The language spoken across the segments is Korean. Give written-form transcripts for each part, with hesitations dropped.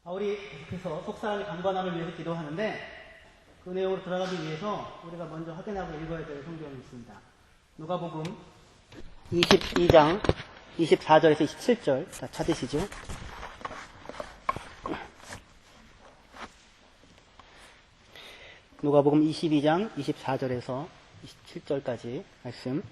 우리 계속해서 속사람의 강건함을 위해서 기도하는데 그 내용으로 들어가기 위해서 우리가 먼저 확인하고 읽어야 될 성경이 있습니다. 누가복음 22장 24절에서 27절 다 찾으시죠? 누가복음 22장 24절에서 27절까지 말씀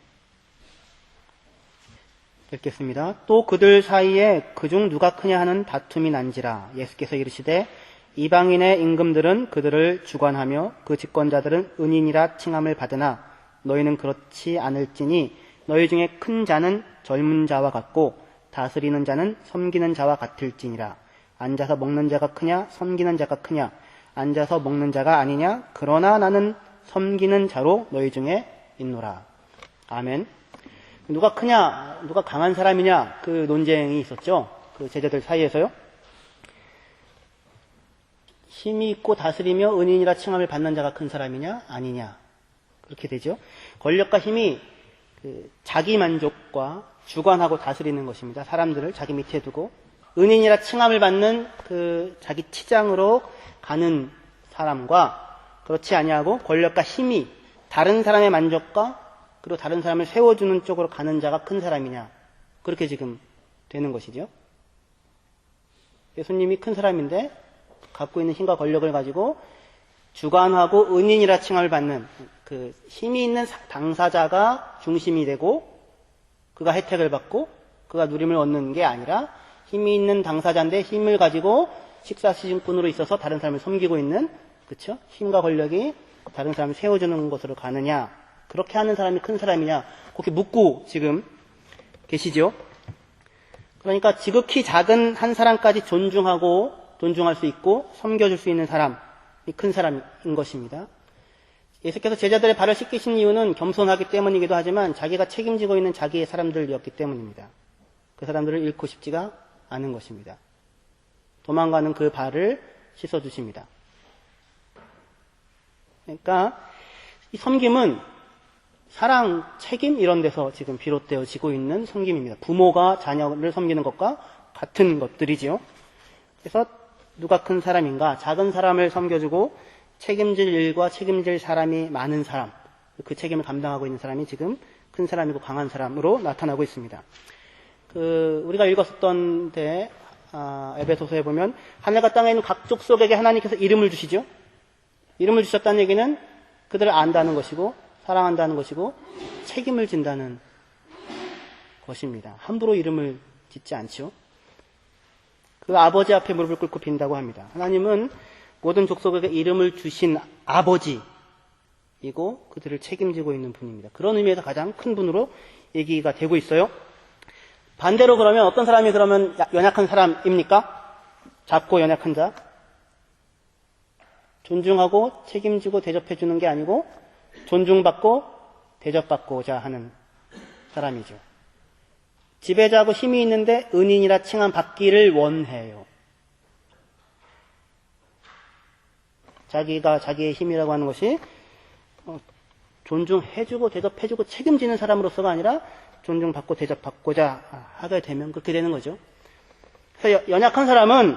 읽겠습니다. 또 그들 사이에 그중 누가 크냐 하는 다툼이 난지라. 예수께서 이르시되 이방인의 임금들은 그들을 주관하며 그 집권자들은 은인이라 칭함을 받으나 너희는 그렇지 않을지니 너희 중에 큰 자는 젊은 자와 같고 다스리는 자는 섬기는 자와 같을지니라. 앉아서 먹는 자가 크냐 섬기는 자가 크냐. 앉아서 먹는 자가 아니냐. 그러나 나는 섬기는 자로 너희 중에 있노라. 아멘. 누가 크냐, 누가 강한 사람이냐, 그 논쟁이 있었죠. 그 제자들 사이에서요. 힘이 있고 다스리며 은인이라 칭함을 받는 자가 큰 사람이냐, 아니냐. 그렇게 되죠. 권력과 힘이 자기 만족과 주관하고 다스리는 것입니다. 사람들을 자기 밑에 두고. 은인이라 칭함을 받는 자기 치장으로 가는 사람과 그렇지 아니하고 권력과 힘이 다른 사람의 만족과 그리고 다른 사람을 세워주는 쪽으로 가는 자가 큰 사람이냐. 그렇게 지금 되는 것이죠. 예수님이 큰 사람인데 갖고 있는 힘과 권력을 가지고 주관하고 은인이라 칭함을 받는 그 힘이 있는 당사자가 중심이 되고 그가 혜택을 받고 그가 누림을 얻는 게 아니라 힘이 있는 당사자인데 힘을 가지고 식사시즌꾼으로 있어서 다른 사람을 섬기고 있는, 그쵸? 힘과 권력이 다른 사람을 세워주는 곳으로 가느냐, 그렇게 하는 사람이 큰 사람이냐, 그렇게 묻고 지금 계시죠? 그러니까 지극히 작은 한 사람까지 존중할 수 있고 섬겨줄 수 있는 사람이 큰 사람인 것입니다. 예수께서 제자들의 발을 씻기신 이유는 겸손하기 때문이기도 하지만 자기가 책임지고 있는 자기의 사람들이었기 때문입니다. 그 사람들을 잃고 싶지가 않은 것입니다. 도망가는 그 발을 씻어주십니다. 그러니까 이 섬김은 사랑, 책임 이런 데서 지금 비롯되어지고 있는 섬김입니다. 부모가 자녀를 섬기는 것과 같은 것들이지요. 그래서 누가 큰 사람인가? 작은 사람을 섬겨주고 책임질 일과 책임질 사람이 많은 사람, 그 책임을 감당하고 있는 사람이 지금 큰 사람이고 강한 사람으로 나타나고 있습니다. 우리가 읽었었던 데 에베소서에 보면 하늘과 땅에 있는 각 족속에게 하나님께서 이름을 주시죠. 이름을 주셨다는 얘기는 그들을 안다는 것이고 사랑한다는 것이고 책임을 진다는 것입니다. 함부로 이름을 짓지 않죠. 그 아버지 앞에 무릎을 꿇고 빈다고 합니다. 하나님은 모든 족속에게 이름을 주신 아버지이고 그들을 책임지고 있는 분입니다. 그런 의미에서 가장 큰 분으로 얘기가 되고 있어요. 반대로 그러면 어떤 사람이 그러면 연약한 사람입니까? 작고 연약한 자. 존중하고 책임지고 대접해주는 게 아니고 존중받고 대접받고자 하는 사람이죠. 지배자하고 힘이 있는데 은인이라 칭함 받기를 원해요. 자기가 자기의 힘이라고 하는 것이 존중해주고 대접해주고 책임지는 사람으로서가 아니라 존중받고 대접받고자 하게 되면 그렇게 되는 거죠. 그래서 연약한 사람은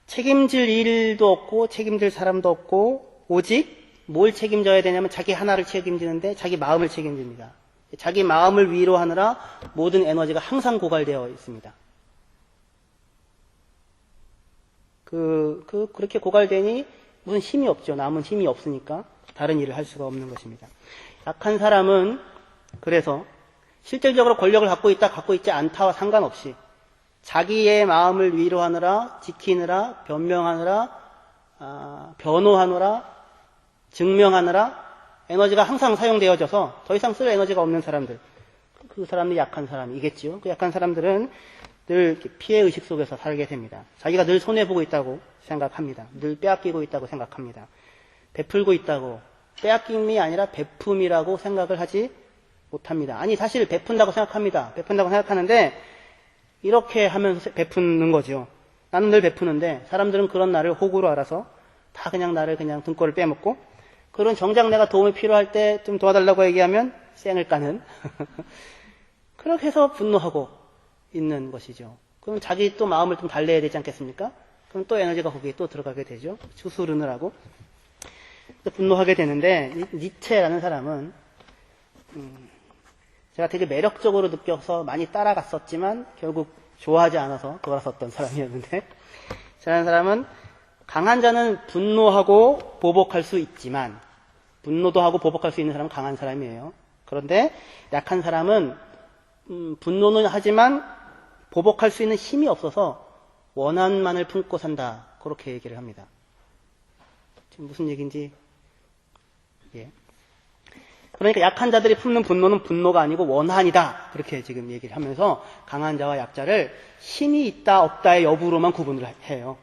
책임질 일도 없고 책임질 사람도 없고 오직 뭘 책임져야 되냐면 자기 하나를 책임지는데 자기 마음을 책임집니다. 자기 마음을 위로하느라 모든 에너지가 항상 고갈되어 있습니다. 그렇게 고갈되니 무슨 힘이 없죠. 남은 힘이 없으니까 다른 일을 할 수가 없는 것입니다. 약한 사람은 그래서 실질적으로 권력을 갖고 있다 갖고 있지 않다와 상관없이 자기의 마음을 위로하느라 지키느라 변명하느라 변호하느라 증명하느라 에너지가 항상 사용되어져서 더 이상 쓸 에너지가 없는 사람들, 그 사람들이 약한 사람이겠지요. 그 약한 사람들은 늘 피해의식 속에서 살게 됩니다. 자기가 늘 손해보고 있다고 생각합니다. 늘 빼앗기고 있다고 생각합니다. 베풀고 있다고, 빼앗김이 아니라 베품이라고 생각을 하지 못합니다. 아니 사실 베푼다고 생각합니다. 베푼다고 생각하는데 이렇게 하면서 베푸는 거죠. 나는 늘 베푸는데 사람들은 그런 나를 호구로 알아서 다 그냥 나를 그냥 등골을 빼먹고 그런 정작 내가 도움이 필요할 때 좀 도와달라고 얘기하면 쌩을 까는 그렇게 해서 분노하고 있는 것이죠. 그럼 자기 또 마음을 좀 달래야 되지 않겠습니까? 그럼 또 에너지가 거기에 또 들어가게 되죠. 추스르느라고 분노하게 되는데, 니체라는 사람은 제가 되게 매력적으로 느껴서 많이 따라갔었지만 결국 좋아하지 않아서 돌아섰던 사람이었는데, 저라는 사람은 강한 자는 분노하고 보복할 수 있지만, 분노도 하고 보복할 수 있는 사람은 강한 사람이에요. 그런데 약한 사람은 분노는 하지만 보복할 수 있는 힘이 없어서 원한만을 품고 산다. 그렇게 얘기를 합니다. 지금 무슨 얘기인지. 예. 그러니까 약한 자들이 품는 분노는 분노가 아니고 원한이다. 그렇게 지금 얘기를 하면서 강한 자와 약자를 힘이 있다 없다의 여부로만 구분을 해요.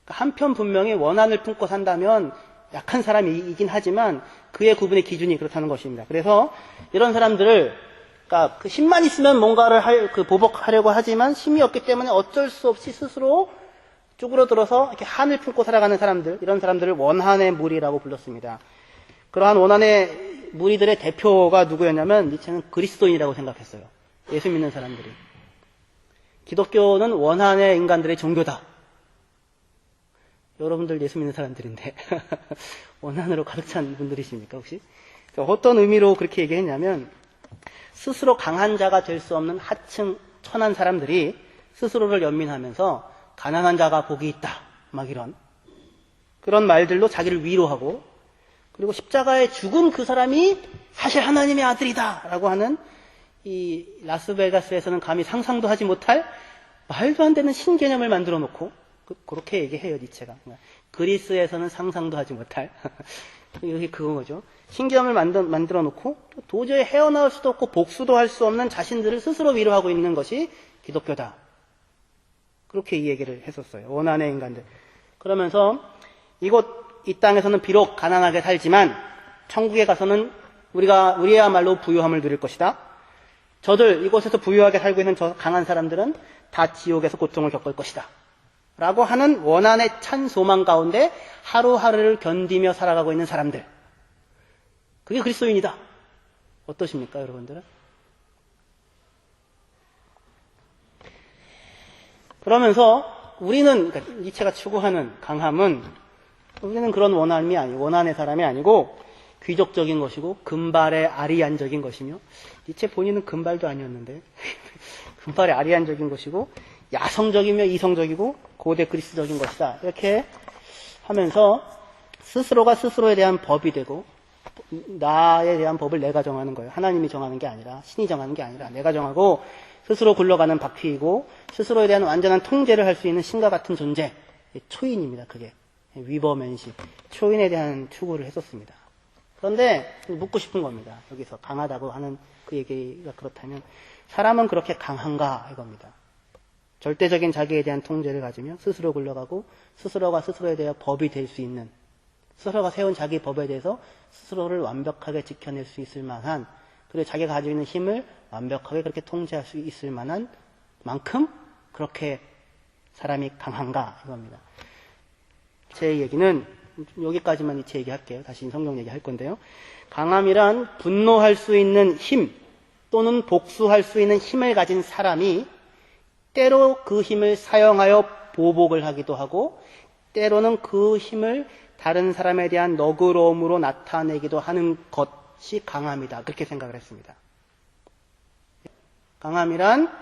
그러니까 한편 분명히 원한을 품고 산다면 약한 사람이 이긴 하지만 그의 구분의 기준이 그렇다는 것입니다. 그래서 이런 사람들을, 그러니까 그 힘만 있으면 뭔가를 보복하려고 하지만 힘이 없기 때문에 어쩔 수 없이 스스로 쭈그러들어서 이렇게 한을 품고 살아가는 사람들, 이런 사람들을 원한의 무리라고 불렀습니다. 그러한 원한의 무리들의 대표가 누구였냐면 니체는 그리스도인이라고 생각했어요. 예수 믿는 사람들이. 기독교는 원한의 인간들의 종교다. 여러분들 예수 믿는 사람들인데 원한으로 가득 찬 분들이십니까 혹시? 어떤 의미로 그렇게 얘기했냐면, 스스로 강한 자가 될 수 없는 하층 천한 사람들이 스스로를 연민하면서 가난한 자가 복이 있다, 막 이런 그런 말들로 자기를 위로하고, 그리고 십자가에 죽은 그 사람이 사실 하나님의 아들이다 라고 하는, 이 라스베가스에서는 감히 상상도 하지 못할 말도 안 되는 신개념을 만들어 놓고, 그렇게 얘기해요 니체가. 그리스에서는 상상도 하지 못할 여기 그거죠. 신개념을 만들어 놓고 도저히 헤어나올 수도 없고 복수도 할 수 없는 자신들을 스스로 위로하고 있는 것이 기독교다. 그렇게 이 얘기를 했었어요. 원한의 인간들. 그러면서 이 땅에서는 비록 가난하게 살지만 천국에 가서는 우리야말로 부유함을 누릴 것이다. 저들 이곳에서 부유하게 살고 있는 저 강한 사람들은 다 지옥에서 고통을 겪을 것이다. 라고 하는 원한의 찬 소망 가운데 하루하루를 견디며 살아가고 있는 사람들. 그게 그리스도인이다. 어떠십니까, 여러분들은? 그러면서 우리는, 그러니까 니체가 추구하는 강함은, 우리는 그런 원한의 사람이 아니고 귀족적인 것이고 금발의 아리안적인 것이며, 니체 본인은 금발도 아니었는데 금발의 아리안적인 것이고 야성적이며 이성적이고 고대 그리스적인 것이다. 이렇게 하면서 스스로가 스스로에 대한 법이 되고, 나에 대한 법을 내가 정하는 거예요. 하나님이 정하는 게 아니라, 신이 정하는 게 아니라 내가 정하고 스스로 굴러가는 바퀴이고, 스스로에 대한 완전한 통제를 할 수 있는 신과 같은 존재, 초인입니다. 그게 위버맨십, 초인에 대한 추구를 했었습니다. 그런데 묻고 싶은 겁니다. 여기서 강하다고 하는 그 얘기가 그렇다면 사람은 그렇게 강한가 이겁니다. 절대적인 자기에 대한 통제를 가지며 스스로 굴러가고 스스로가 스스로에 대해 법이 될 수 있는, 스스로가 세운 자기 법에 대해서 스스로를 완벽하게 지켜낼 수 있을 만한, 그리고 자기가 가지고 있는 힘을 완벽하게 그렇게 통제할 수 있을 만한 만큼 그렇게 사람이 강한가 이겁니다. 제 얘기는 여기까지만 제 얘기할게요. 다시 성경 얘기할 건데요. 강함이란 분노할 수 있는 힘 또는 복수할 수 있는 힘을 가진 사람이 때로 그 힘을 사용하여 보복을 하기도 하고, 때로는 그 힘을 다른 사람에 대한 너그러움으로 나타내기도 하는 것이 강함이다. 그렇게 생각을 했습니다. 강함이란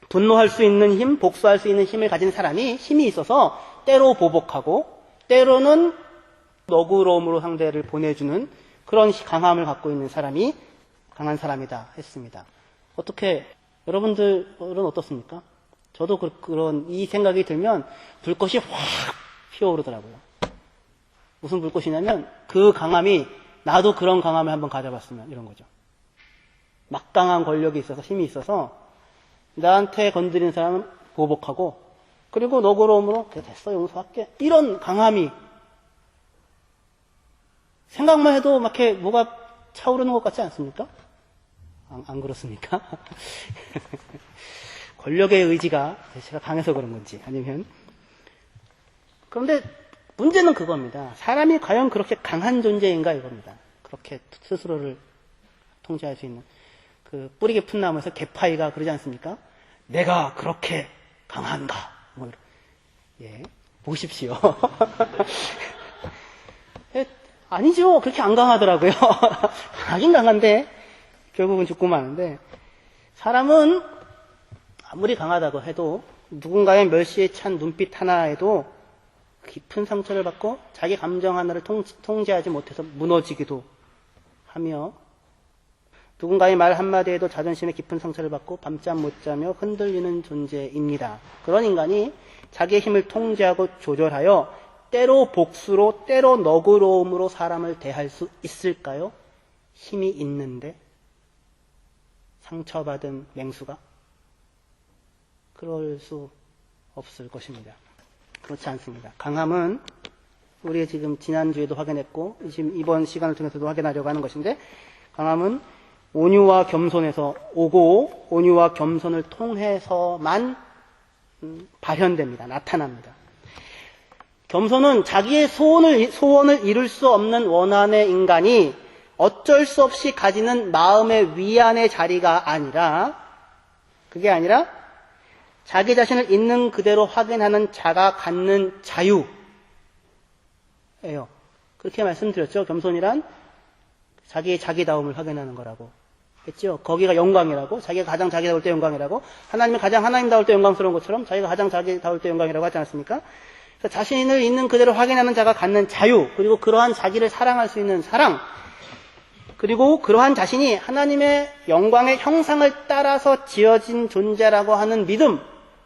분노할 수 있는 힘, 복수할 수 있는 힘을 가진 사람이 힘이 있어서 때로 보복하고 때로는 너그러움으로 상대를 보내주는 그런 강함을 갖고 있는 사람이 강한 사람이다 했습니다. 어떻게, 여러분들은 어떻습니까? 저도 그런 이 생각이 들면 불꽃이 확 피어오르더라고요. 무슨 불꽃이냐면 그 강함이, 나도 그런 강함을 한번 가져봤으면, 이런 거죠. 막강한 권력이 있어서, 힘이 있어서 나한테 건드린 사람은 보복하고, 그리고 너그러움으로 그래 됐어 용서할게, 이런 강함이 생각만 해도 막 이렇게 뭐가 차오르는 것 같지 않습니까? 안 그렇습니까? 권력의 의지가 제가 강해서 그런 건지 아니면, 그런데 문제는 그겁니다. 사람이 과연 그렇게 강한 존재인가 이겁니다. 그렇게 스스로를 통제할 수 있는, 그 뿌리 깊은 나무에서 개파이가 그러지 않습니까? 내가 그렇게 강한가? 뭐, 예, 보십시오. 아니죠. 그렇게 안 강하더라고요. 강하긴 강한데 결국은 죽고 마는데, 사람은 아무리 강하다고 해도 누군가의 멸시에 찬 눈빛 하나에도 깊은 상처를 받고 자기 감정 하나를 통제하지 못해서 무너지기도 하며, 누군가의 말 한마디에도 자존심에 깊은 상처를 받고 밤잠 못 자며 흔들리는 존재입니다. 그런 인간이 자기의 힘을 통제하고 조절하여 때로 복수로 때로 너그러움으로 사람을 대할 수 있을까요? 힘이 있는데 상처받은 맹수가? 그럴 수 없을 것입니다. 그렇지 않습니다. 강함은 우리가 지금 지난주에도 확인했고 지금 이번 시간을 통해서도 확인하려고 하는 것인데, 강함은 온유와 겸손에서 오고 온유와 겸손을 통해서만 발현됩니다. 나타납니다. 겸손은 자기의 소원을 이룰 수 없는 원한의 인간이 어쩔 수 없이 가지는 마음의 위안의 자리가 아니라, 그게 아니라 자기 자신을 있는 그대로 확인하는 자가 갖는 자유예요. 그렇게 말씀드렸죠. 겸손이란 자기의 자기다움을 확인하는 거라고 했죠. 거기가 영광이라고, 자기가 가장 자기다울 때 영광이라고, 하나님이 가장 하나님다울 때 영광스러운 것처럼 자기가 가장 자기다울 때 영광이라고 하지 않았습니까? 그래서 자신을 있는 그대로 확인하는 자가 갖는 자유, 그리고 그러한 자기를 사랑할 수 있는 사랑, 그리고 그러한 자신이 하나님의 영광의 형상을 따라서 지어진 존재라고 하는 믿음,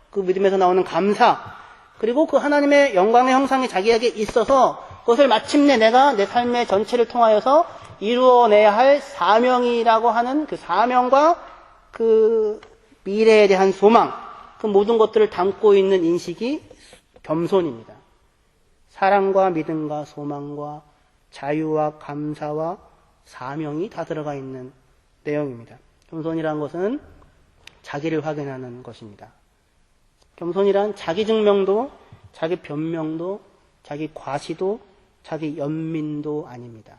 그 믿음에서 나오는 감사, 그리고 그 하나님의 영광의 형상이 자기에게 있어서 그것을 마침내 내가 내 삶의 전체를 통하여서 이루어내야 할 사명이라고 하는 그 사명과 그 미래에 대한 소망, 그 모든 것들을 담고 있는 인식이 겸손입니다. 사랑과 믿음과 소망과 자유와 감사와 사명이 다 들어가 있는 내용입니다. 겸손이라는 것은 자기를 확인하는 것입니다. 겸손이란 자기 증명도, 자기 변명도, 자기 과시도, 자기 연민도 아닙니다.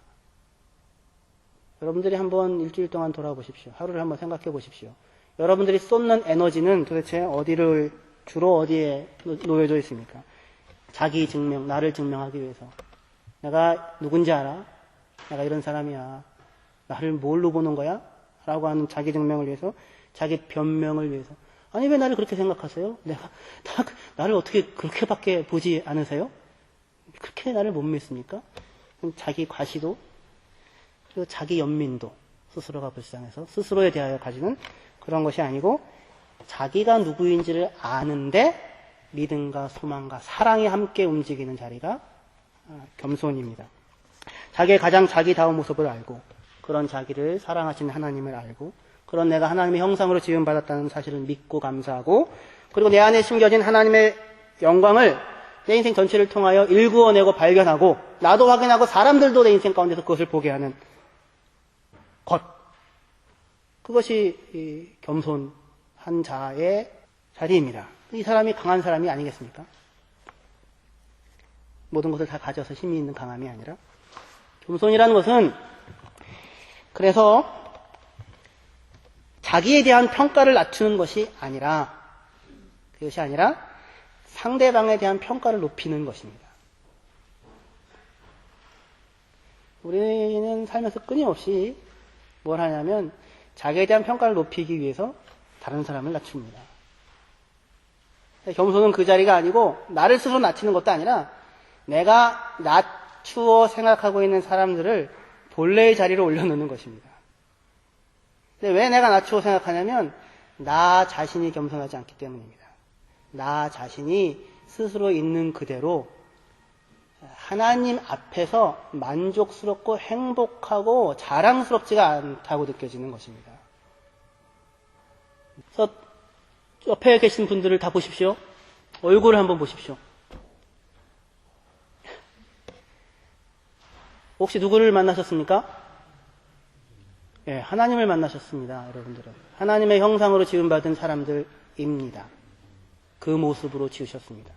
여러분들이 한번 일주일 동안 돌아보십시오. 하루를 한번 생각해 보십시오. 여러분들이 쏟는 에너지는 도대체 주로 어디에 놓여져 있습니까? 자기 증명, 나를 증명하기 위해서. 내가 누군지 알아? 내가 이런 사람이야. 나를 뭘로 보는 거야? 라고 하는 자기 증명을 위해서, 자기 변명을 위해서. 아니, 왜 나를 그렇게 생각하세요? 나를 어떻게 그렇게밖에 보지 않으세요? 그렇게 나를 못 믿습니까? 자기 과시도, 그리고 자기 연민도, 스스로가 불쌍해서 스스로에 대하여 가지는 그런 것이 아니고, 자기가 누구인지를 아는데 믿음과 소망과 사랑이 함께 움직이는 자리가 겸손입니다. 자기의 가장 자기다운 모습을 알고, 그런 자기를 사랑하시는 하나님을 알고, 그런 내가 하나님의 형상으로 지음받았다는 사실을 믿고 감사하고, 그리고 내 안에 심겨진 하나님의 영광을 내 인생 전체를 통하여 일구어내고 발견하고, 나도 확인하고 사람들도 내 인생 가운데서 그것을 보게 하는 것, 그것이 겸손한 자의 자리입니다. 이 사람이 강한 사람이 아니겠습니까? 모든 것을 다 가져서 힘이 있는 강함이 아니라, 겸손이라는 것은 그래서 자기에 대한 평가를 낮추는 것이 아니라, 그것이 아니라 상대방에 대한 평가를 높이는 것입니다. 우리는 살면서 끊임없이 뭘 하냐면 자기에 대한 평가를 높이기 위해서 다른 사람을 낮춥니다. 겸손은 그 자리가 아니고, 나를 스스로 낮추는 것도 아니라 내가 낮추어 생각하고 있는 사람들을 본래의 자리로 올려놓는 것입니다. 근데 왜 내가 낮추어 생각하냐면 나 자신이 겸손하지 않기 때문입니다. 나 자신이 스스로 있는 그대로 하나님 앞에서 만족스럽고 행복하고 자랑스럽지가 않다고 느껴지는 것입니다. 그래서 옆에 계신 분들을 다 보십시오. 얼굴을 한번 보십시오. 혹시 누구를 만나셨습니까? 예, 하나님을 만나셨습니다, 여러분들은. 하나님의 형상으로 지음받은 사람들입니다. 그 모습으로 지으셨습니다.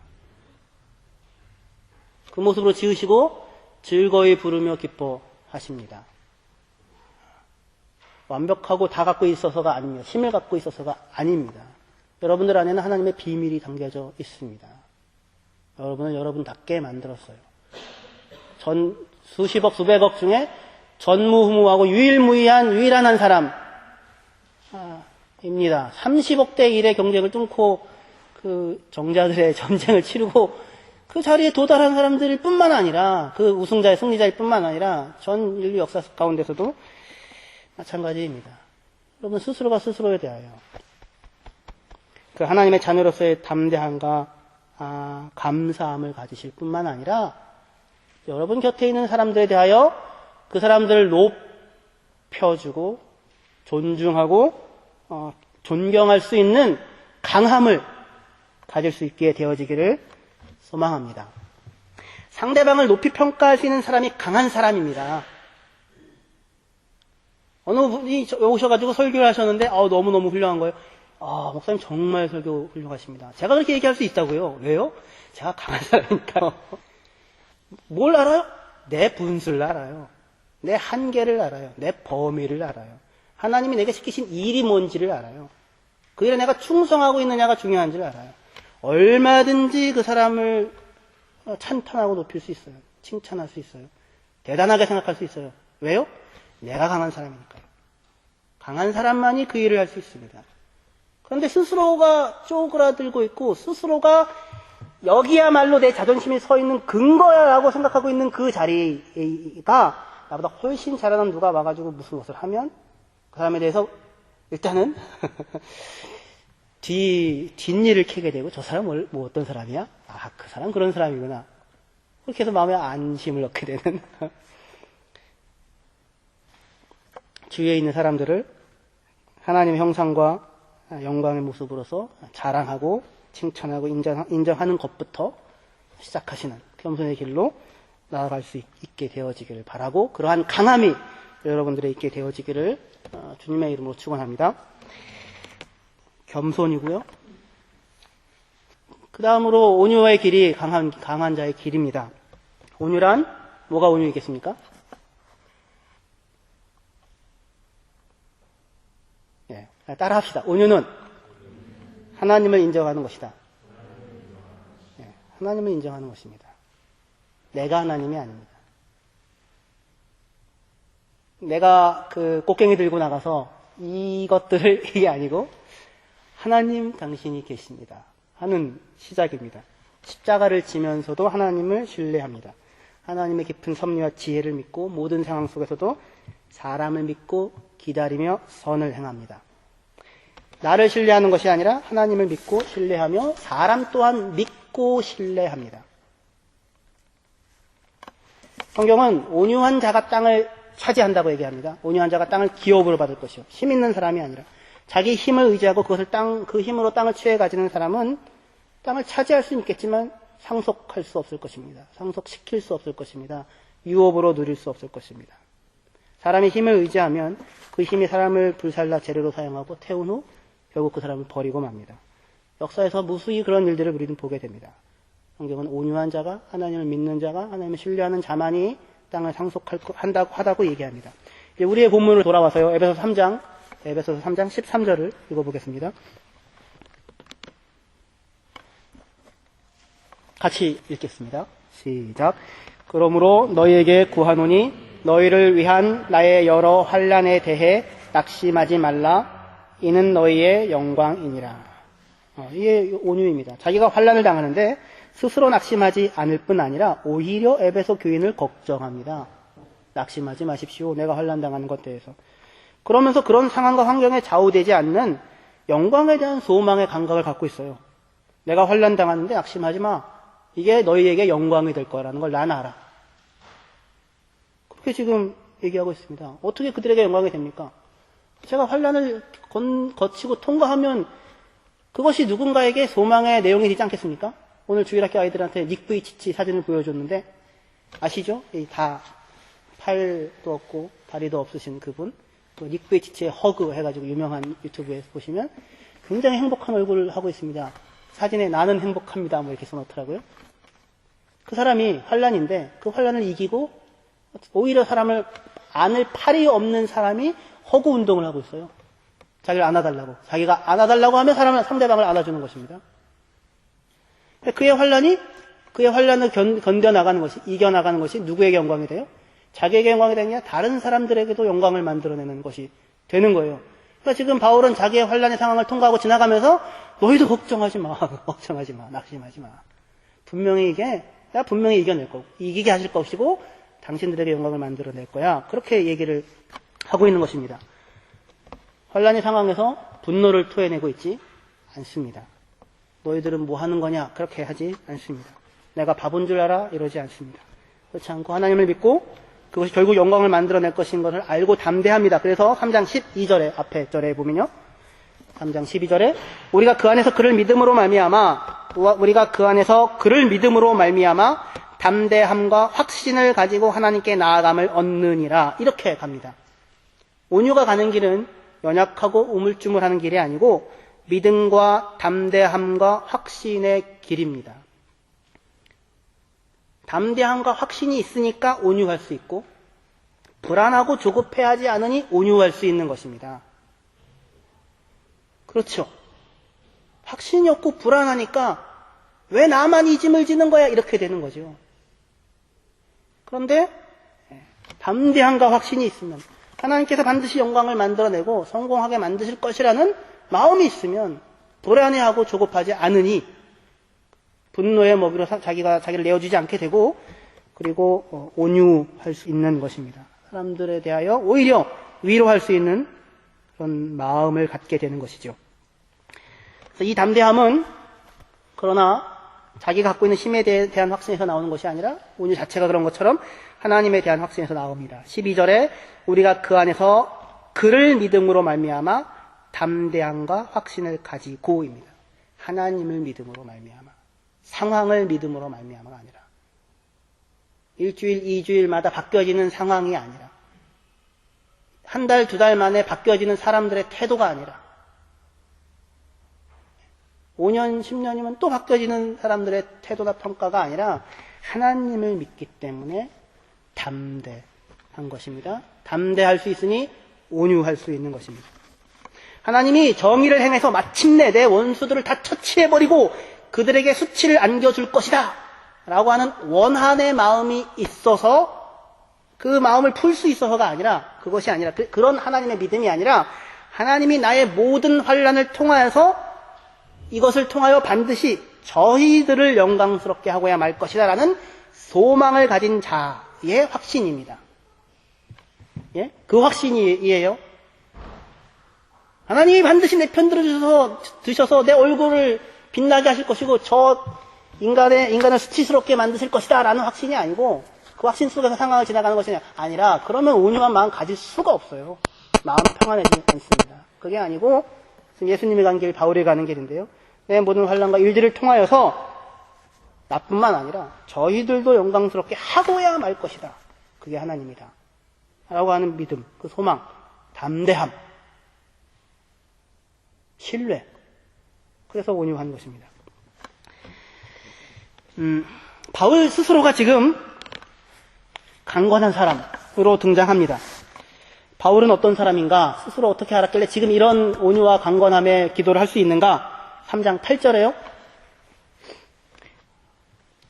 그 모습으로 지으시고 즐거이 부르며 기뻐하십니다. 완벽하고 다 갖고 있어서가 아닙니다. 힘을 갖고 있어서가 아닙니다. 여러분들 안에는 하나님의 비밀이 담겨져 있습니다. 여러분을 여러분답게 만들었어요. 수십억, 수백억 중에 전무후무하고 유일한 한 사람, 입니다. 30억 대 1의 경쟁을 뚫고 그 정자들의 전쟁을 치르고 그 자리에 도달한 사람들일 뿐만 아니라 그 우승자의 승리자일 뿐만 아니라 전 인류 역사 가운데서도 마찬가지입니다. 여러분 스스로가 스스로에 대하여 그 하나님의 자녀로서의 담대함과 감사함을 가지실 뿐만 아니라 여러분 곁에 있는 사람들에 대하여 그 사람들을 높여주고 존중하고 존경할 수 있는 강함을 가질 수 있게 되어지기를 소망합니다. 상대방을 높이 평가할 수 있는 사람이 강한 사람입니다. 어느 분이 오셔가지고 설교를 하셨는데 너무너무 훌륭한 거예요. 목사님 정말 설교 훌륭하십니다. 제가 그렇게 얘기할 수 있다고요. 왜요? 제가 강한 사람이니까요. 뭘 알아요? 내 분수를 알아요. 내 한계를 알아요. 내 범위를 알아요. 하나님이 내게 시키신 일이 뭔지를 알아요. 그 일에 내가 충성하고 있느냐가 중요한지를 알아요. 얼마든지 그 사람을 찬탄하고 높일 수 있어요. 칭찬할 수 있어요. 대단하게 생각할 수 있어요. 왜요? 내가 강한 사람이니까요. 강한 사람만이 그 일을 할 수 있습니다. 그런데 스스로가 쪼그라들고 있고 스스로가 여기야말로 내 자존심이 서 있는 근거야라고 생각하고 있는 그 자리가 나보다 훨씬 잘하는 누가 와가지고 무슨 것을 하면 그 사람에 대해서 일단은 뒷일을 캐게 되고 저 사람은 뭐 어떤 사람이야? 그 사람 그런 사람이구나. 그렇게 해서 마음에 안심을 얻게 되는 주위에 있는 사람들을 하나님의 형상과 영광의 모습으로서 자랑하고 칭찬하고 인정하는 것부터 시작하시는 겸손의 길로 나아갈 수 있게 되어지기를 바라고 그러한 강함이 여러분들의 있게 되어지기를 주님의 이름으로 축원합니다. 겸손이고요. 그 다음으로 온유의 길이 강한 자의 길입니다. 온유란 뭐가 온유이겠습니까? 따라 합시다. 온유는 하나님을 인정하는 것이다. 하나님을 인정하는 것입니다. 내가 하나님이 아닙니다. 내가 그 꽃갱이 들고 나가서 이것들을 이게 아니고 하나님 당신이 계십니다 하는 시작입니다. 십자가를 지면서도 하나님을 신뢰합니다. 하나님의 깊은 섭리와 지혜를 믿고 모든 상황 속에서도 사람을 믿고 기다리며 선을 행합니다. 나를 신뢰하는 것이 아니라 하나님을 믿고 신뢰하며 사람 또한 믿고 신뢰합니다. 성경은 온유한 자가 땅을 차지한다고 얘기합니다. 온유한 자가 땅을 기업으로 받을 것이요. 힘 있는 사람이 아니라 자기 힘을 의지하고 그 힘으로 땅을 취해 가지는 사람은 땅을 차지할 수는 있겠지만 상속할 수 없을 것입니다. 상속시킬 수 없을 것입니다. 유업으로 누릴 수 없을 것입니다. 사람이 힘을 의지하면 그 힘이 사람을 불살라 재료로 사용하고 태운 후 결국 그 사람을 버리고 맙니다. 역사에서 무수히 그런 일들을 우리는 보게 됩니다. 성경은 온유한 자가, 하나님을 믿는 자가, 하나님을 신뢰하는 자만이 땅을 상속하다고 얘기합니다. 이제 우리의 본문으로 돌아와서요. 에베소서 3장 13절을 읽어보겠습니다. 같이 읽겠습니다. 시작. 그러므로 너희에게 구하노니 너희를 위한 나의 여러 환난에 대해 낙심하지 말라. 이는 너희의 영광이니라. 이게 온유입니다. 자기가 환난을 당하는데 스스로 낙심하지 않을 뿐 아니라 오히려 에베소 교인을 걱정합니다. 낙심하지 마십시오. 내가 환난 당하는 것 대해서. 그러면서 그런 상황과 환경에 좌우되지 않는 영광에 대한 소망의 감각을 갖고 있어요. 내가 환난 당하는데 낙심하지 마. 이게 너희에게 영광이 될 거라는 걸 난 알아. 그렇게 지금 얘기하고 있습니다. 어떻게 그들에게 영광이 됩니까? 제가 환난을 거치고 통과하면 그것이 누군가에게 소망의 내용이 되지 않겠습니까? 오늘 주일학교 아이들한테 닉 부이치치 사진을 보여줬는데 아시죠? 다 팔도 없고 다리도 없으신 그분, 닉 부이치치의 허그 해가지고 유명한 유튜브에 보시면 굉장히 행복한 얼굴을 하고 있습니다. 사진에 나는 행복합니다 뭐 이렇게 써놓더라고요. 그 사람이 환난인데 그 환난을 이기고 오히려 사람을 안을 팔이 없는 사람이 허구 운동을 하고 있어요. 자기를 안아달라고. 자기가 안아달라고 하면 상대방을 안아주는 것입니다. 그의 환란을 견뎌나가는 것이, 이겨나가는 것이 누구에게 영광이 돼요? 자기에게 영광이 되느냐? 다른 사람들에게도 영광을 만들어내는 것이 되는 거예요. 그러니까 지금 바울은 자기의 환란의 상황을 통과하고 지나가면서 너희도 걱정하지 마. 걱정하지 마. 낙심하지 마. 내가 분명히 이겨낼 거고, 이기게 하실 것이고, 당신들에게 영광을 만들어낼 거야. 그렇게 얘기를 하고 있는 것입니다. 환란의 상황에서 분노를 토해내고 있지 않습니다. 너희들은 뭐 하는 거냐? 그렇게 하지 않습니다. 내가 바본 줄 알아? 이러지 않습니다. 그렇지 않고 하나님을 믿고 그것이 결국 영광을 만들어낼 것인 것을 알고 담대합니다. 그래서 3장 12절에 앞에 절에 보면요. 3장 12절에 우리가 그 안에서 그를 믿음으로 말미암아 담대함과 확신을 가지고 하나님께 나아감을 얻느니라. 이렇게 갑니다. 온유가 가는 길은 연약하고 우물쭈물하는 길이 아니고 믿음과 담대함과 확신의 길입니다. 담대함과 확신이 있으니까 온유할 수 있고 불안하고 조급해하지 않으니 온유할 수 있는 것입니다. 그렇죠. 확신이 없고 불안하니까 왜 나만 이 짐을 지는 거야? 이렇게 되는 거죠. 그런데 담대함과 확신이 있으면 하나님께서 반드시 영광을 만들어내고 성공하게 만드실 것이라는 마음이 있으면 불안해하고 조급하지 않으니 분노의 먹이로 자기를 내어주지 않게 되고 그리고 온유할 수 있는 것입니다. 사람들에 대하여 오히려 위로할 수 있는 그런 마음을 갖게 되는 것이죠. 그래서 이 담대함은 그러나 자기가 갖고 있는 힘에 대한 확신에서 나오는 것이 아니라 온유 자체가 그런 것처럼 하나님에 대한 확신에서 나옵니다. 12절에 우리가 그 안에서 그를 믿음으로 말미암아 담대함과 확신을 가지고입니다. 하나님을 믿음으로 말미암아, 상황을 믿음으로 말미암아가 아니라 1주일, 2주일마다 바뀌어지는 상황이 아니라 한 달, 두 달 만에 바뀌어지는 사람들의 태도가 아니라 5년, 10년이면 또 바뀌어지는 사람들의 태도나 평가가 아니라 하나님을 믿기 때문에 담대한 것입니다. 담대할 수 있으니 온유할 수 있는 것입니다. 하나님이 정의를 행해서 마침내 내 원수들을 다 처치해버리고 그들에게 수치를 안겨줄 것이다 라고 하는 원한의 마음이 있어서 그 마음을 풀 수 있어서가 아니라 그것이 아니라 그런 하나님의 믿음이 아니라 하나님이 나의 모든 환난을 통하여서 이것을 통하여 반드시 저희들을 영광스럽게 하고야 말 것이다 라는 소망을 가진 자의 확신입니다. 예? 그 확신이에요. 하나님이 반드시 내 편 들어주셔서 내 얼굴을 빛나게 하실 것이고 저 인간을 수치스럽게 만드실 것이다 라는 확신이 아니고 그 확신 속에서 상황을 지나가는 것이 아니라 그러면 온유한 마음 가질 수가 없어요. 마음 평안해지지 않습니다. 그게 아니고 지금 예수님이 간 길, 바울이 가는 길인데요. 내 모든 환난과 일들을 통하여서 나뿐만 아니라 저희들도 영광스럽게 하고야 말 것이다. 그게 하나님이다. 라고 하는 믿음, 그 소망, 담대함, 신뢰. 그래서 온유한 것입니다. 바울 스스로가 지금 강건한 사람으로 등장합니다. 바울은 어떤 사람인가? 스스로 어떻게 알았길래 지금 이런 온유와 강건함의 기도를 할 수 있는가? 3장 8절에요.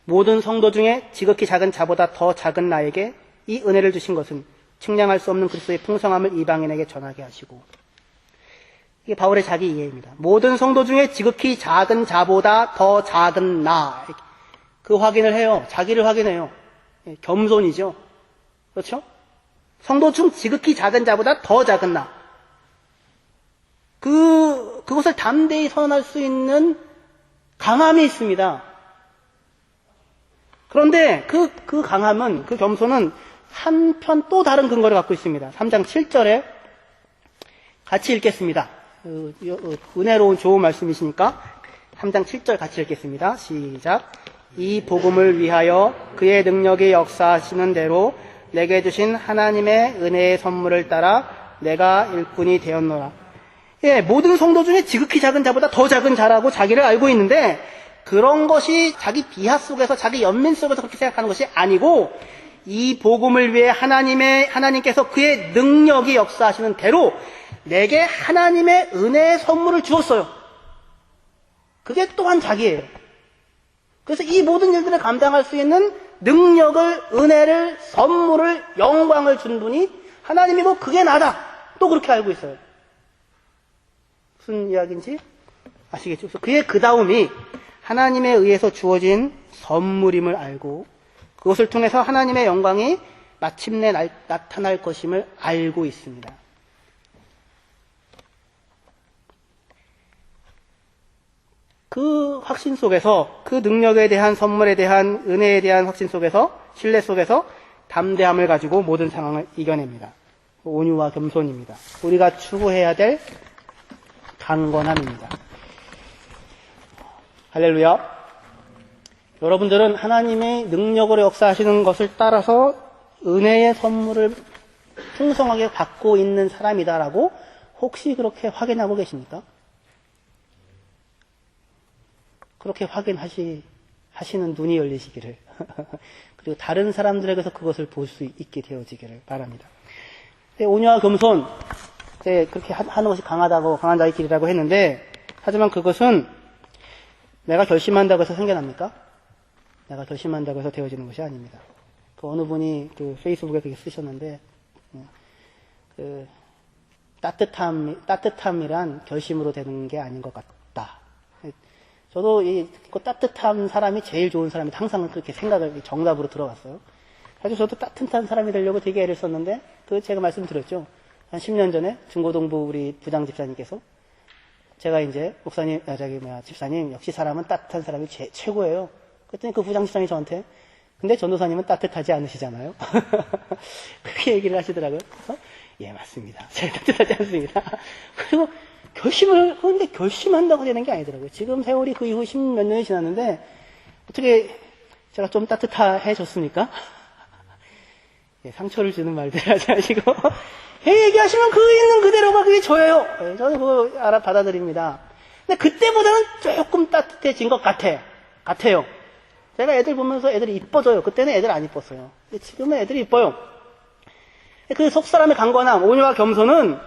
모든 성도 중에 지극히 작은 자보다 더 작은 나에게 이 은혜를 주신 것은 측량할 수 없는 그리스도의 풍성함을 이방인에게 전하게 하시고. 이게 바울의 자기 이해입니다. 모든 성도 중에 지극히 작은 자보다 더 작은 나. 그 확인을 해요. 자기를 확인해요. 겸손이죠. 그렇죠? 성도 중 지극히 작은 자보다 더 작은 나. 그것을 담대히 선언할 수 있는 강함이 있습니다. 그런데 그 강함은, 그 겸손은 한편 또 다른 근거를 갖고 있습니다. 3장 7절에 같이 읽겠습니다. 은혜로운 좋은 말씀이시니까 3장 7절 같이 읽겠습니다. 시작. 이 복음을 위하여 그의 능력이 역사하시는 대로 내게 주신 하나님의 은혜의 선물을 따라 내가 일꾼이 되었노라. 예, 모든 성도 중에 지극히 작은 자보다 더 작은 자라고 자기를 알고 있는데 그런 것이 자기 비하 속에서 자기 연민 속에서 그렇게 생각하는 것이 아니고 이 복음을 위해 하나님께서 그의 능력이 역사하시는 대로 내게 하나님의 은혜의 선물을 주었어요. 그게 또한 자기예요. 그래서 이 모든 일들을 감당할 수 있는 능력을, 은혜를, 선물을, 영광을 준 분이 하나님이고 그게 나다. 또 그렇게 알고 있어요. 무슨 이야기인지 아시겠죠? 그래서 그의 그 다음이 하나님에 의해서 주어진 선물임을 알고 그것을 통해서 하나님의 영광이 마침내 나타날 것임을 알고 있습니다. 그 확신 속에서, 그 능력에 대한, 선물에 대한, 은혜에 대한 확신 속에서, 신뢰 속에서 담대함을 가지고 모든 상황을 이겨냅니다. 온유와 겸손입니다. 우리가 추구해야 될 강건함입니다. 할렐루야. 여러분들은 하나님의 능력으로 역사하시는 것을 따라서 은혜의 선물을 풍성하게 받고 있는 사람이다라고 혹시 그렇게 확인하고 계십니까? 그렇게 확인하시는 눈이 열리시기를 그리고 다른 사람들에게서 그것을 볼 수 있게 되어지기를 바랍니다. 온유와 겸손, 그렇게 하는 것이 강하다고, 강한 자의 길이라고 했는데, 하지만 그것은 내가 결심한다고 해서 생겨납니까? 내가 결심한다고 해서 되어지는 것이 아닙니다. 그 어느 분이 그 페이스북에 그렇게 쓰셨는데, 그 따뜻함이란 결심으로 되는 게 아닌 것 같다. 저도 그 따뜻한 사람이 제일 좋은 사람이다. 항상 그렇게 생각을 정답으로 들어갔어요. 사실 저도 따뜻한 사람이 되려고 되게 애를 썼는데, 제가 말씀드렸죠. 한 10년 전에 중고동부 우리 부장 집사님께서 제가 이제 목사님, 집사님, 역시 사람은 따뜻한 사람이 최고예요. 그랬더니 그 부장 집사님이 저한테, 근데 전도사님은 따뜻하지 않으시잖아요. 그렇게 얘기를 하시더라고요. 그래서, 예, 맞습니다. 제가 따뜻하지 않습니다. 그리고 그런데 결심한다고 되는 게 아니더라고요. 지금 세월이 그 이후 10몇 년이 지났는데, 어떻게 제가 좀 따뜻해졌습니까? 예, 상처를 주는 말들 하지 마시고, 얘기하시면 그 있는 그대로가 그게 저예요. 예, 저는 그거 받아들입니다. 근데 그때보다는 조금 따뜻해진 것 같아요. 제가 애들 보면서 애들이 이뻐져요. 그때는 애들 안 이뻤어요. 근데 지금은 애들이 이뻐요. 그 속사람의 강건함, 온유와 겸손은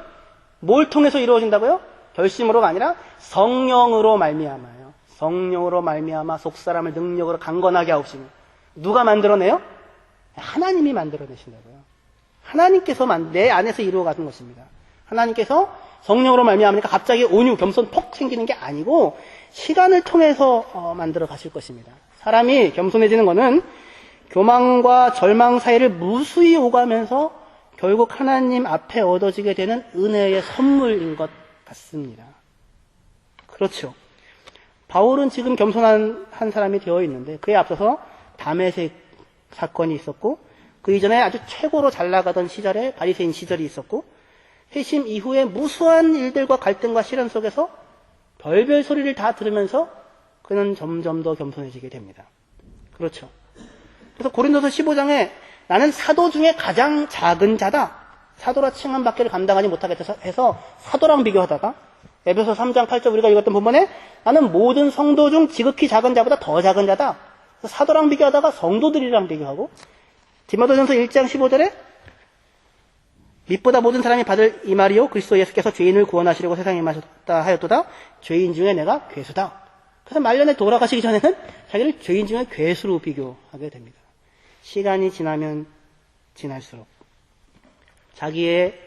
뭘 통해서 이루어진다고요? 결심으로가 아니라 성령으로 말미암아요. 성령으로 말미암아 속사람을 능력으로 강건하게 하옵시며. 누가 만들어내요? 하나님이 만들어내신다고요. 하나님께서 내 안에서 이루어가는 것입니다. 하나님께서 성령으로 말미암으니까 갑자기 온유, 겸손 퍽 생기는 게 아니고 시간을 통해서 만들어 가실 것입니다. 사람이 겸손해지는 것은 교만과 절망 사이를 무수히 오가면서 결국 하나님 앞에 얻어지게 되는 은혜의 선물인 것 같습니다. 그렇죠. 바울은 지금 겸손한 한 사람이 되어 있는데 그에 앞서서 다메섹 사건이 있었고 그 이전에 아주 최고로 잘 나가던 시절에 바리새인 시절이 있었고 회심 이후에 무수한 일들과 갈등과 시련 속에서 별별 소리를 다 들으면서 그는 점점 더 겸손해지게 됩니다. 그렇죠. 그래서 고린도서 15장에 나는 사도 중에 가장 작은 자다. 사도라 칭함 받기를 감당하지 못하겠다 해서 사도랑 비교하다가 에베소 3장 8절 우리가 읽었던 본문에 나는 모든 성도 중 지극히 작은 자보다 더 작은 자다. 사도랑 비교하다가 성도들이랑 비교하고 디모데전서 1장 15절에 밑보다 모든 사람이 받을 이 말이요 그리스도 예수께서 죄인을 구원하시려고 세상에 임하셨다 하였도다. 죄인 중에 내가 괴수다. 그래서 말년에 돌아가시기 전에는 자기를 죄인 중에 괴수로 비교하게 됩니다. 시간이 지나면 지날수록 자기의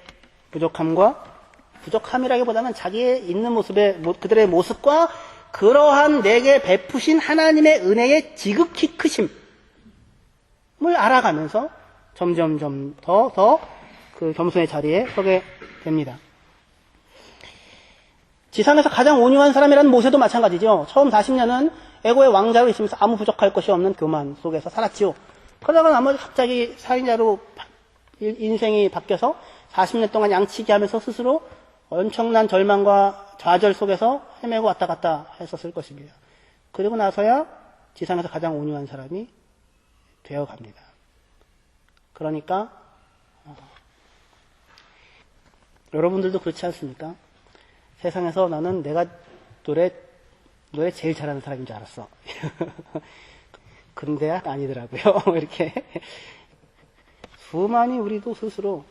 부족함이라기보다는 자기의 있는 모습의 그들의 모습과 그러한 내게 베푸신 하나님의 은혜의 지극히 크심을 알아가면서 점점점 더 그 겸손의 자리에 서게 됩니다. 지상에서 가장 온유한 사람이라는 모세도 마찬가지죠. 처음 40년은 애고의 왕자로 있으면서 아무 부족할 것이 없는 교만 속에서 살았지요. 그러다가 나머지 갑자기 살인자로 인생이 바뀌어서 40년 동안 양치기 하면서 스스로 엄청난 절망과 좌절 속에서 헤매고 왔다 갔다 했었을 것입니다. 그리고 나서야 지상에서 가장 온유한 사람이 되어갑니다. 그러니까 여러분들도 그렇지 않습니까? 세상에서 나는 내가 노래 제일 잘하는 사람인 줄 알았어. 그런데 아니더라고요. 이렇게 수많이 우리도 스스로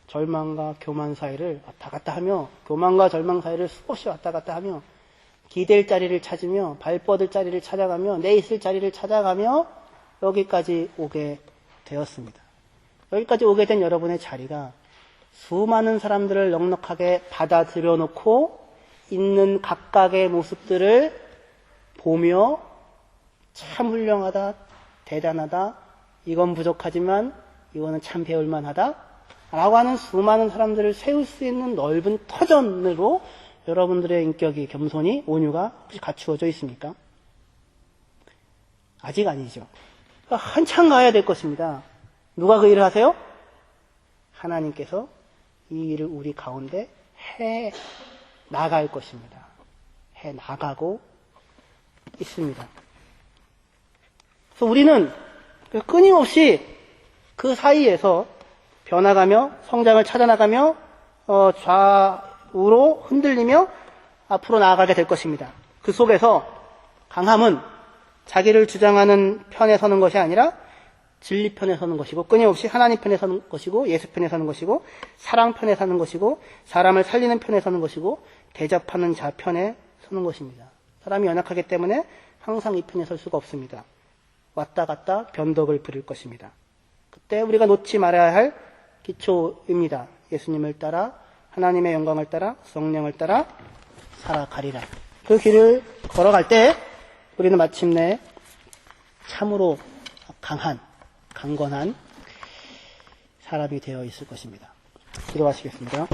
절망과 교만 사이를 왔다 갔다 하며, 교만과 절망 사이를 수없이 왔다 갔다 하며, 기댈 자리를 찾으며, 발 뻗을 자리를 찾아가며, 내 있을 자리를 찾아가며 여기까지 오게 되었습니다. 여기까지 오게 된 여러분의 자리가 수많은 사람들을 넉넉하게 받아들여 놓고 있는 각각의 모습들을 보며 참 훌륭하다, 대단하다, 이건 부족하지만 이거는 참 배울만하다 라고 하는 수많은 사람들을 세울 수 있는 넓은 터전으로 여러분들의 인격이, 겸손이, 온유가 혹시 갖추어져 있습니까? 아직 아니죠. 그러니까 한참 가야 될 것입니다. 누가 그 일을 하세요? 하나님께서 이 일을 우리 가운데 해 나갈 것입니다. 해 나가고 있습니다. 그래서 우리는 끊임없이 그 사이에서 변화가며 성장을 찾아나가며 좌우로 흔들리며 앞으로 나아가게 될 것입니다. 그 속에서 강함은 자기를 주장하는 편에 서는 것이 아니라 진리 편에 서는 것이고, 끊임없이 하나님 편에 서는 것이고, 예수 편에 서는 것이고, 사랑 편에 서는 것이고, 사람을 살리는 편에 서는 것이고, 대접하는 자 편에 서는 것입니다. 사람이 연약하기 때문에 항상 이 편에 설 수가 없습니다. 왔다 갔다 변덕을 부릴 것입니다. 그때 우리가 놓지 말아야 할 기초입니다. 예수님을 따라, 하나님의 영광을 따라, 성령을 따라 살아가리라. 그 길을 걸어갈 때 우리는 마침내 참으로 강한, 강건한 사람이 되어 있을 것입니다. 기도하시겠습니다.